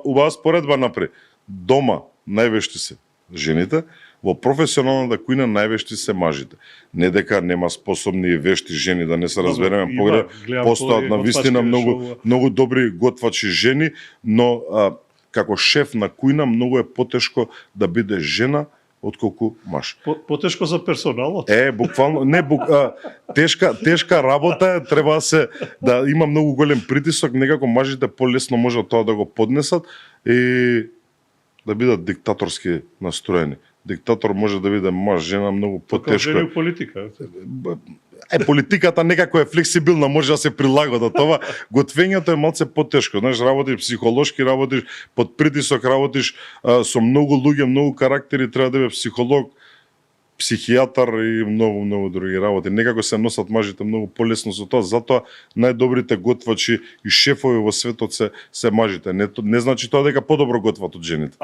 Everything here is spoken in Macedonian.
убава споредба напред. Дома највешти се жените, во професионалната кујна највешти се мажите. Не дека нема способни и вешти жени, да не се разбереме погреб, постојат на вистина многу добри готвачи жени, но како шеф на кујна многу е потешко да биде жена отколку маж. Потешко за персоналот. Буквално тешка работа е, треба да има многу голем притисок, некако мажите полесно можат тоа да го поднесат и да бидат диктаторски настроени. Диктатор може да биде маж, жена многу потешко. Како жени у политика. Политиката некако е флексибилна, може да се прилагода тоа. Готвењето е малце потешко. Знаеш, работиш психолошки, работиш под притисок, работиш со многу луѓе, многу карактери, треба да биде психолог, психијатар и многу други работи. Некако се носат мажите многу полесно со тоа, затоа најдобрите готвачи и шефови во светот се мажите. Не значи тоа дека подобро готват од жените.